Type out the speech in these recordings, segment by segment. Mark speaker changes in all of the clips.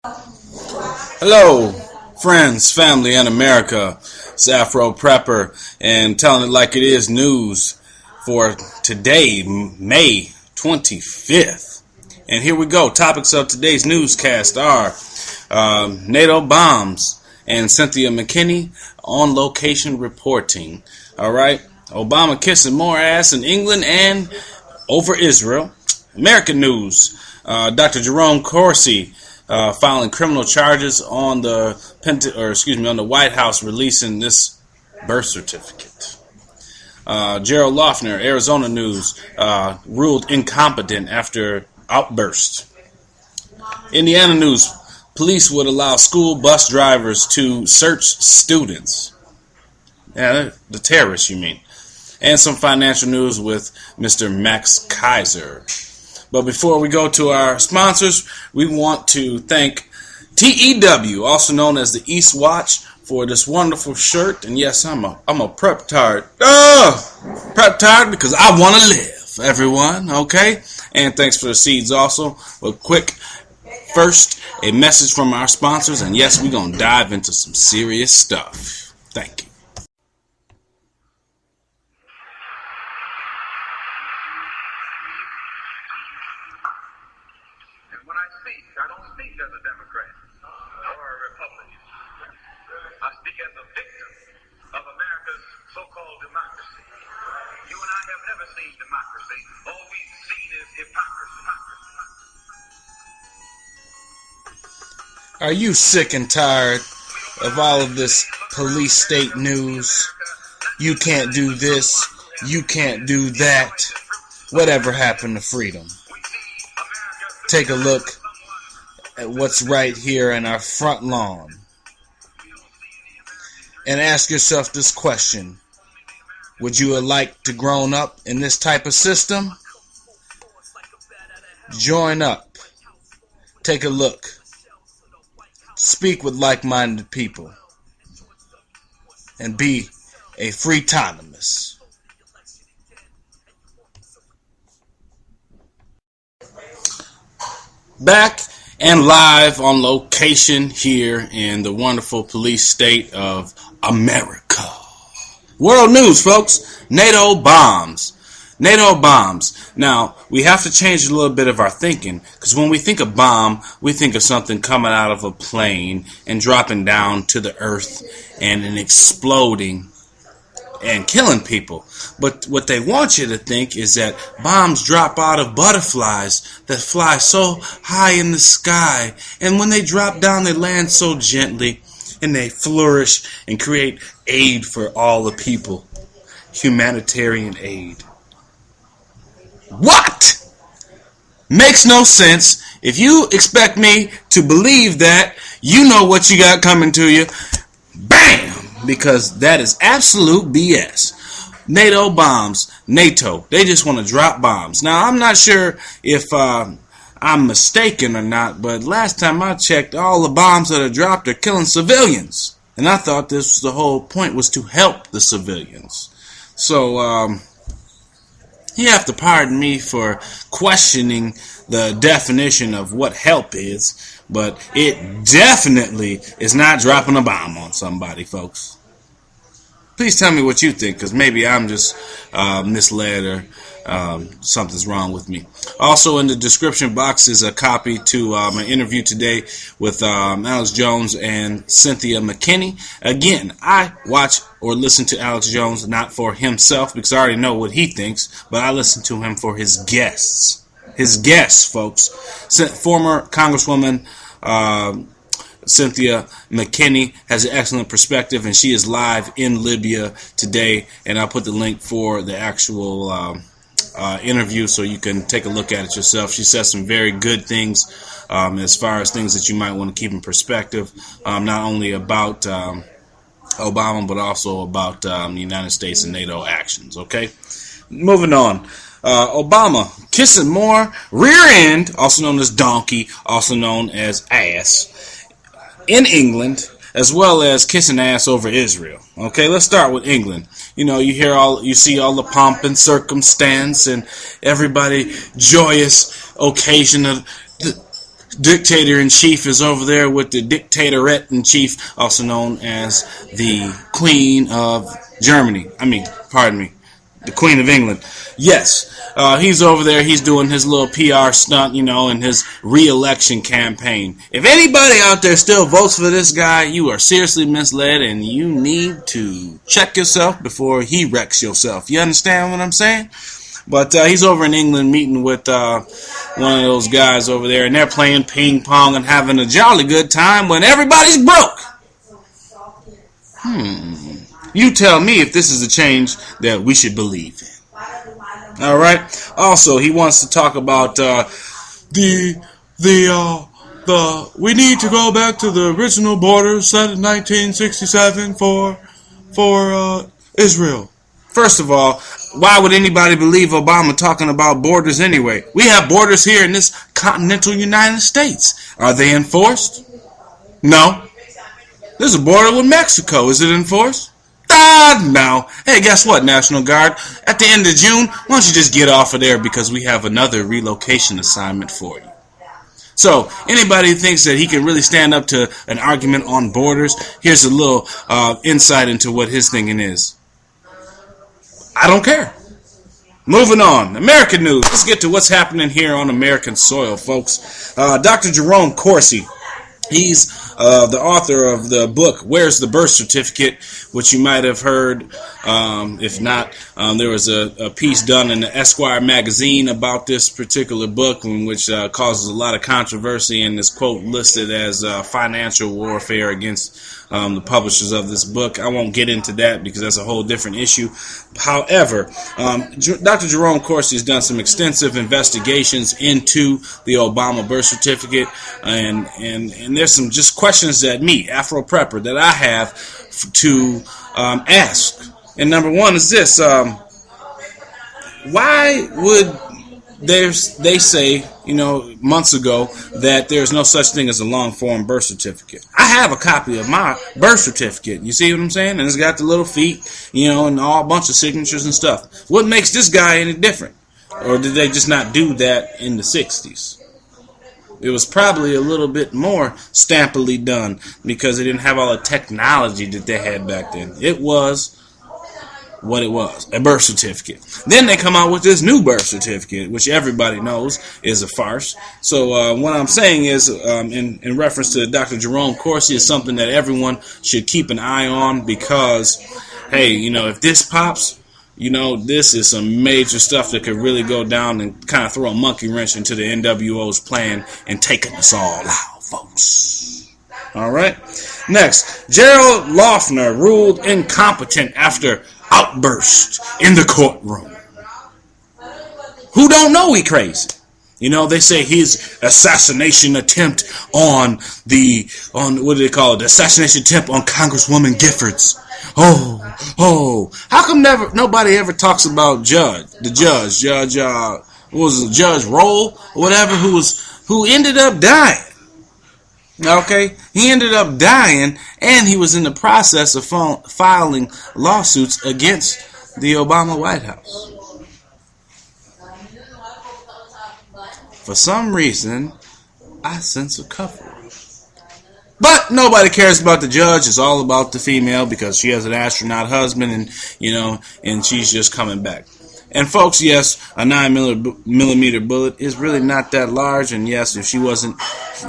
Speaker 1: Hello, friends, family, and America. It's Afro Prepper, and telling it like it is news for today, May 25th. And here we go. Topics of today's newscast are NATO bombs and Cynthia McKinney on location reporting. All right. Obama kissing more ass in England and over Israel. American news. Dr. Jerome Corsi filing criminal charges on the on the White House releasing this birth certificate. Gerald Loughner, Arizona news, ruled incompetent after outburst. Indiana news, police would allow school bus drivers to search students. Yeah, the terrorists, you mean. And some financial news with Mr. Max Kieser. But before we go to our sponsors, we want to thank TEW, also known as the East Watch, for this wonderful shirt. And yes, I'm a prep tard. Prep tard because I want to live, everyone, okay? And thanks for the seeds also. But quick, first, a message from our sponsors. And yes, we're going to dive into some serious stuff. Thank you.
Speaker 2: I don't speak as a Democrat or a Republican. I speak as a victim of America's so-called democracy. You and I have never seen democracy. All we've seen is hypocrisy.
Speaker 1: Are you sick and tired of all of this police state news? You can't do this. You can't do that. Whatever happened to freedom? Take a look at what's right here in our front lawn and ask yourself this question: would you have liked to grown up in this type of system? Join up, take a look, speak with like-minded people, and be a free autonomous. Back and live on location here in the wonderful police state of America. World news, folks. NATO bombs. NATO bombs. Now, we have to change a little bit of our thinking, because when we think of bomb, we think of something coming out of a plane and dropping down to the earth and then exploding and killing people. But what they want you to think is that bombs drop out of butterflies that fly so high in the sky, and when they drop down they land so gently, and they flourish and create aid for all the people. Humanitarian aid. What? Makes no sense. If you expect me to believe that, you know what you got coming to you. Bam! Because that is absolute BS. NATO bombs. NATO. They just want to drop bombs. Now, I'm not sure if I'm mistaken or not, but last time I checked, all the bombs that are dropped are killing civilians. And I thought this was the whole point, was to help the civilians. So, you have to pardon me for questioning the definition of what help is, but it definitely is not dropping a bomb on somebody, folks. Please tell me what you think, because maybe I'm just misled or something's wrong with me. Also in the description box is a copy to my interview today with Alex Jones and Cynthia McKinney. Again, I watch or listen to Alex Jones not for himself, because I already know what he thinks, but I listen to him for his guests. His guests, folks. Former Congresswoman Cynthia McKinney has an excellent perspective, and she is live in Libya today, and I'll put the link for the actual interview so you can take a look at it yourself. She says some very good things as far as things that you might want to keep in perspective, not only about Obama, but also about the United States and NATO actions. Okay, moving on. Obama kissing more rear end, also known as donkey, also known as ass, in England, as well as kissing ass over Israel. Okay, let's start with England. You know, you see all the pomp and circumstance and everybody joyous occasion of dictator-in-chief is over there with the dictatorette-in-chief, also known as the Queen of Germany. Pardon me, the Queen of England. Yes, he's over there. He's doing his little PR stunt, in his re-election campaign. If anybody out there still votes for this guy, you are seriously misled, and you need to check yourself before he wrecks yourself. You understand what I'm saying? But he's over in England meeting with one of those guys over there, and they're playing ping pong and having a jolly good time when everybody's broke. You tell me if this is a change that we should believe in. All right. Also, he wants to talk about we need to go back to the original borders set in 1967 for Israel. First of all, why would anybody believe Obama talking about borders anyway? We have borders here in this continental United States. Are they enforced? No. There's a border with Mexico. Is it enforced? No. Hey, guess what, National Guard? At the end of June, why don't you just get off of there because we have another relocation assignment for you. So, anybody who thinks that he can really stand up to an argument on borders, here's a little insight into what his thinking is. I don't care. Moving on. American news. Let's get to what's happening here on American soil, folks. Dr. Jerome Corsi. He's the author of the book, Where's the Birth Certificate, which you might have heard. If not, there was a piece done in the Esquire magazine about this particular book, which causes a lot of controversy and is, quote, listed as financial warfare against the publishers of this book. I won't get into that because that's a whole different issue. However, Dr. Jerome Corsi has done some extensive investigations into the Obama birth certificate, and there's some just questions that me, Afro Prepper, that I have to ask. And number one is this: why would they say, months ago that there's no such thing as a long-form birth certificate? I have a copy of my birth certificate. You see what I'm saying? And it's got the little feet, and all a bunch of signatures and stuff. What makes this guy any different? Or did they just not do that in the 60s? It was probably a little bit more stampily done because they didn't have all the technology that they had back then. It was what it was, a birth certificate. Then they come out with this new birth certificate, which everybody knows is a farce. So what I'm saying is, in reference to Dr. Jerome Corsi, is something that everyone should keep an eye on because, hey, if this pops, this is some major stuff that could really go down and kind of throw a monkey wrench into the NWO's plan and taking us all out, folks. All right. Next, Gerald Loughner ruled incompetent after outburst in the courtroom. Who don't know he crazy? They say his assassination attempt on what do they call it? The assassination attempt on Congresswoman Giffords. Oh! How come nobody ever talks about Judge Roll or whatever, who ended up dying? Okay, he ended up dying, and he was in the process of filing lawsuits against the Obama White House. For some reason, I sense a cover. But nobody cares about the judge. It's all about the female because she has an astronaut husband, and and she's just coming back. And folks, yes, a 9mm bullet is really not that large, and yes, if she wasn't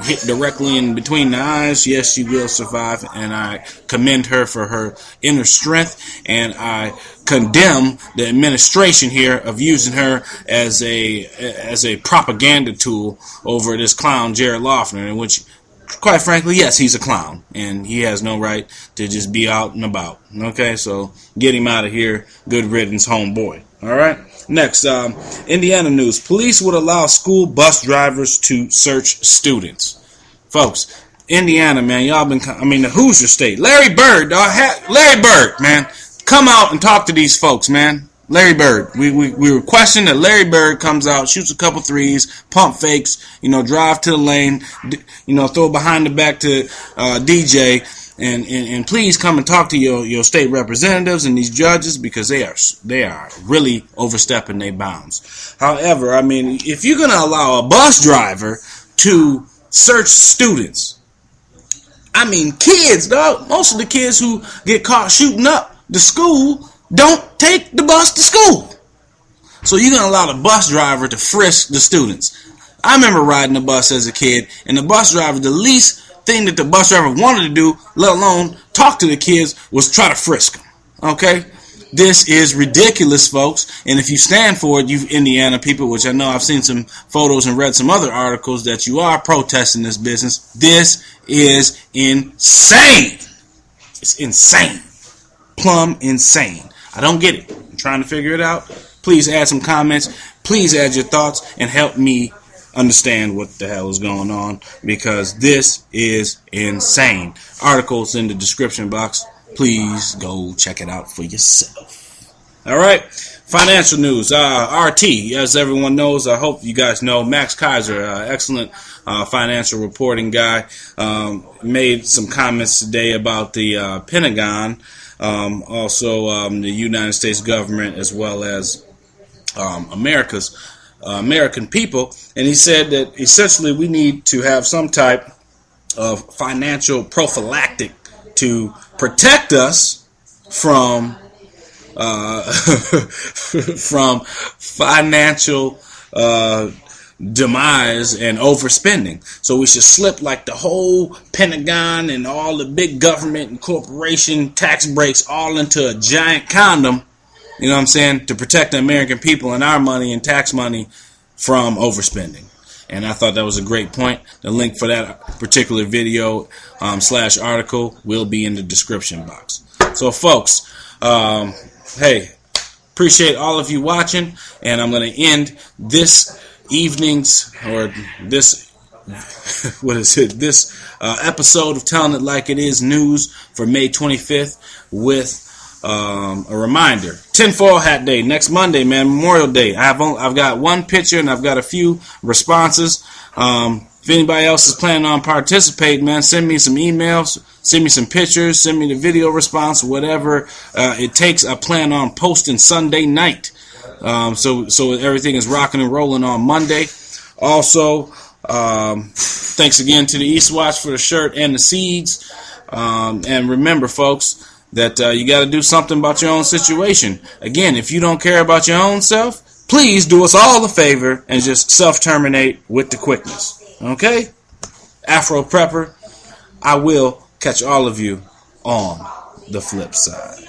Speaker 1: hit directly in between the eyes, yes, she will survive, and I commend her for her inner strength, and I condemn the administration here of using her as a propaganda tool over this clown Jared Loughner, in which, quite frankly, yes, he's a clown, and he has no right to just be out and about. Okay, so get him out of here. Good riddance, homeboy. All right. Next, Indiana news. Police would allow school bus drivers to search students. Folks, Indiana, man, y'all been. The Hoosier State. Larry Bird, man, come out and talk to these folks, man. Larry Bird. We requesting that Larry Bird comes out, shoots a couple threes, pump fakes, drive to the lane, throw behind the back to DJ. And please come and talk to your state representatives and these judges because they are really overstepping their bounds. However, if you're going to allow a bus driver to search students. I mean, kids, dog. Most of the kids who get caught shooting up the school don't take the bus to school. So you're going to allow the bus driver to frisk the students. I remember riding the bus as a kid, and the bus driver, the least thing that the bus driver wanted to do, let alone talk to the kids, was try to frisk them. Okay? This is ridiculous, folks. And if you stand for it, you Indiana people, which I know I've seen some photos and read some other articles that you are protesting this business. This is insane. It's insane. Plumb insane. I don't get it. I'm trying to figure it out. Please add some comments. Please add your thoughts and help me understand what the hell is going on, because this is insane. Articles in the description box. Please go check it out for yourself. All right. Financial news. RT, as everyone knows, I hope you guys know, Max Kieser, excellent financial reporting guy, made some comments today about the Pentagon, also the United States government, as well as American people. And he said that essentially we need to have some type of financial prophylactic to protect us from from financial demise and overspending. So we should slip like the whole Pentagon and all the big government and corporation tax breaks all into a giant condom, you know what I'm saying, to protect the American people and our money and tax money from overspending. And I thought that was a great point. The link for that particular video / article will be in the description box. So, folks, hey, appreciate all of you watching, and I'm going to end this evening's, or this, this episode of Telling It Like It Is News for May 25th with a reminder. Tinfoil Hat Day next Monday, man. Memorial Day. I've got one picture and I've got a few responses. If anybody else is planning on participating, man, send me some emails, send me some pictures, send me the video response, whatever it takes. I plan on posting Sunday night, so everything is rocking and rolling on Monday. Also, thanks again to the Eastwatch for the shirt and the seeds. And remember, folks, that you got to do something about your own situation. Again, if you don't care about your own self, please do us all a favor and just self-terminate with the quickness. Okay? Afro Prepper, I will catch all of you on the flip side.